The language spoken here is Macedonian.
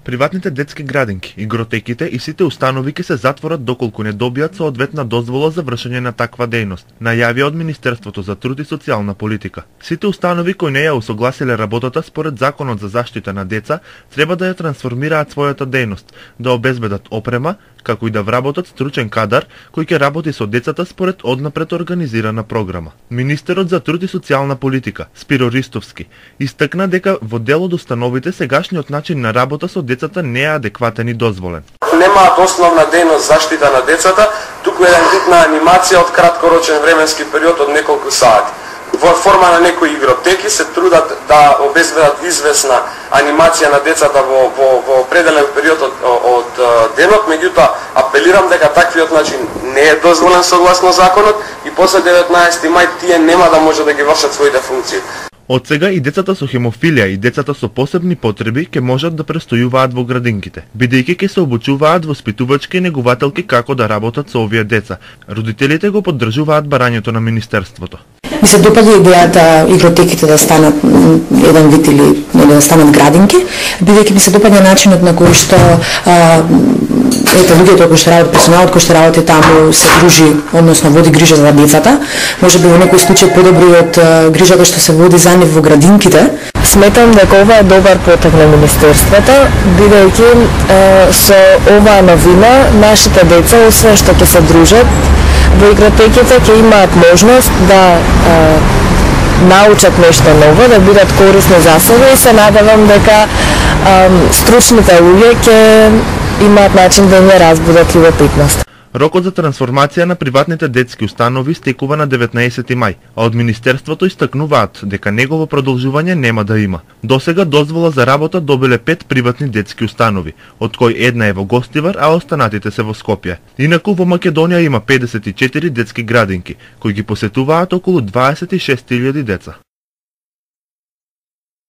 Приватните детски градинки, игротеките и сите установи ќе се затворат доколку не добијат соодветна дозвола за вршење на таква дејност, најавија од Министерството за труд и социјална политика. Сите установи кои не ја усогласиле работата според Законот за заштита на деца треба да ја трансформираат својата дејност, да обезбедат опрема, како и да вработат стручен кадар кој ќе работи со децата според однапред организирана програма. Министерот за труд и социјална политика, Спиро Ристовски, истакна дека во дел од установите сегашниот начин на работа со децата не е адекватен и дозволен. Немаат основна дејност заштита на децата, туку еден вид на анимација од краткорочен временски период од неколку сати. Во форма на некои игротеки се трудат да обезбедат известна анимација на децата во определен период од денот, меѓутоа апелирам дека таквиот начин не е дозволен согласно законот и после 19 мај тие нема да може да ги вршат своите функции. Од сега и децата со хемофилија и децата со посебни потреби ќе можат да престојуваат во градинките, бидејќи ќе се обучуваат воспитувачки и негувателки како да работат со овие деца. Родителите го поддржуваат барањето на Министерството. Ми се допаѓа идејата игротеките да станат еден вид или да станат градинки, бидејќи ми се допаѓа начинот на кој што луѓето кои што работат, персоналот кој што работи таму се дружи, односно води грижа за децата, може би во некој случај подобри од грижата што се води за нив во градинките. Сметам дека ова е добар потег на Министерството, бидејќи со оваа новина нашите деца, освен што ќе се дружат во игротеките, ќе имаат можност да научат нешто ново, да бидат корисни за себе и се надевам дека стручните луѓе ќе имаат начин да не разбудат љубопитност. Рокот за трансформација на приватните детски установи стекува на 19 мај, а од Министерството истакнуваат дека негово продолжување нема да има. Досега дозвола за работа добиле 5 приватни детски установи, од кои една е во Гостивар, а останатите се во Скопје. Инаку во Македонија има 54 детски градинки, кои ги посетуваат околу 26.000 деца.